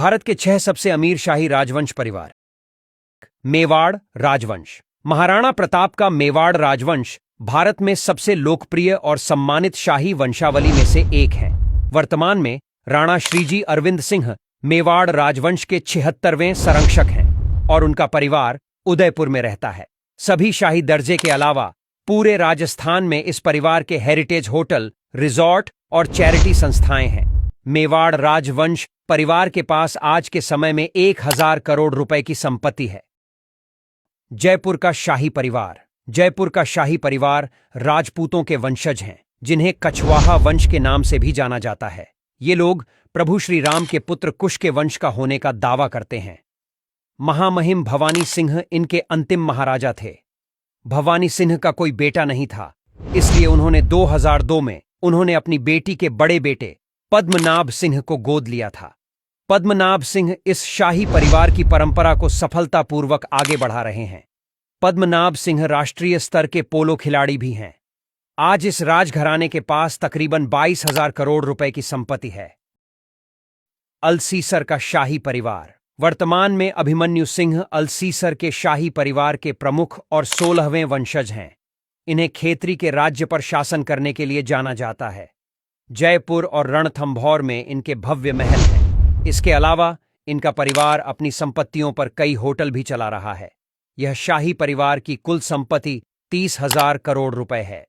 भारत के 6 सबसे अमीर शाही राजवंश परिवार। मेवाड़ राजवंश। महाराणा प्रताप का मेवाड़ राजवंश भारत में सबसे लोकप्रिय और सम्मानित शाही वंशावली में से एक है। वर्तमान में राणा श्रीजी अरविंद सिंह मेवाड़ राजवंश के 76वें संरक्षक हैं और उनका परिवार उदयपुर में रहता है। सभी शाही दर्जे के अलावा पूरे राजस्थान में इस परिवार के हेरिटेज होटल, रिजॉर्ट और चैरिटी संस्थाएं हैं। मेवाड़ राजवंश परिवार के पास आज के समय में 1000 करोड़ रुपए की संपत्ति है। जयपुर का शाही परिवार। जयपुर का शाही परिवार राजपूतों के वंशज हैं, जिन्हें कछवाहा वंश के नाम से भी जाना जाता है। ये लोग प्रभु श्री राम के पुत्र कुश के वंश का होने का दावा करते हैं। महामहिम भवानी सिंह इनके अंतिम महाराजा थे। भवानी सिंह का कोई बेटा नहीं था, इसलिए उन्होंने 2002 में उन्होंने अपनी बेटी के बड़े बेटे पद्मनाभ सिंह को गोद लिया था। पद्मनाभ सिंह इस शाही परिवार की परंपरा को सफलतापूर्वक आगे बढ़ा रहे हैं। पद्मनाभ सिंह राष्ट्रीय स्तर के पोलो खिलाड़ी भी हैं। आज इस राजघराने के पास तकरीबन 22,000 करोड़ रुपए की संपत्ति है। अल्सीसर का शाही परिवार। वर्तमान में अभिमन्यु सिंह अल्सीसर के शाही परिवार के प्रमुख और 16वें वंशज हैं। इन्हें खेतरी के राज्य पर शासन करने के लिए जाना जाता है। जयपुर और रणथंभौर में इनके भव्य महल हैं। इसके अलावा इनका परिवार अपनी संपत्तियों पर कई होटल भी चला रहा है। यह शाही परिवार की कुल संपत्ति 30,000 करोड़ रुपए है।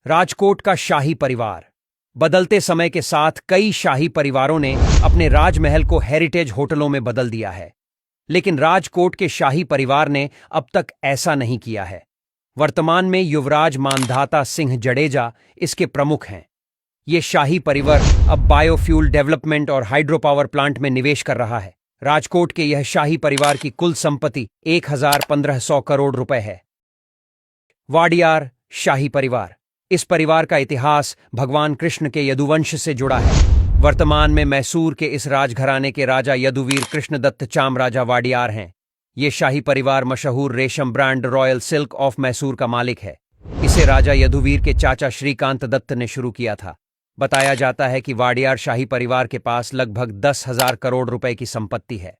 राजकोट का शाही परिवार। बदलते समय के साथ कई शाही परिवारों ने अपने राजमहल को हेरिटेज होटलों में बदल दिया है, लेकिन राजकोट के शाही परिवार ने अब तक ऐसा नहीं किया है। वर्तमान में युवराज मानधाता सिंह जडेजा इसके प्रमुख हैं। ये शाही परिवार अब बायोफ्यूल डेवलपमेंट और हाइड्रो पावर प्लांट में निवेश कर रहा है। राजकोट के यह शाही परिवार की कुल संपत्ति 1,1500 करोड़ रुपए है। वाडियार शाही परिवार। इस परिवार का इतिहास भगवान कृष्ण के यदुवंश से जुड़ा है। वर्तमान में मैसूर के इस राजघराने के राजा यदुवीर कृष्णदत्त चामराजा वाडियार हैं। ये शाही परिवार मशहूर रेशम brand royal silk of Mysore का मालिक है। इसे राजा यदुवीर के चाचा श्रीकांत दत्त ने शुरू किया था। बताया जाता है कि वाडियार शाही परिवार के पास लगभग 10,000 करोड़ रुपए की संपत्ति है।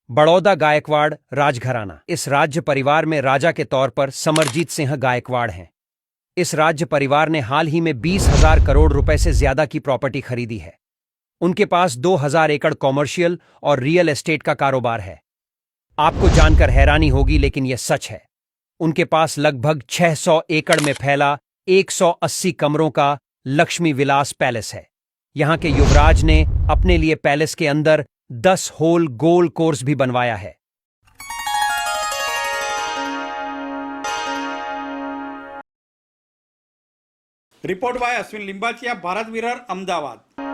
बड़ौदा गायकवाड़ राजघराना। इस राज्य परिवार में राजा के तौर पर समरजीत सिंह गायकवाड़ हैं। इस राज्य परिवार ने हाल ही में 20,000 करोड़ रुपए से ज्यादा की प्रॉपर्टी खरीदी है। उनके पास 2,000 एकड़ कॉमर्शियल और रियल एस्टेट का कारोबार है। आपको जानकर हैरानी होगी, लेकिन यह सच है। उनके पास लगभग 600 एकड़ में फैला 180 कमरों का लक्ष्मी विलास पैलेस है। यहां के युवराज ने अपने लिए पैलेस के अंदर 10 होल गोल कोर्स भी बनवाया है। रिपोर्ट बाय अश्विन लिंबाचिया, भारत विरर, अहमदाबाद।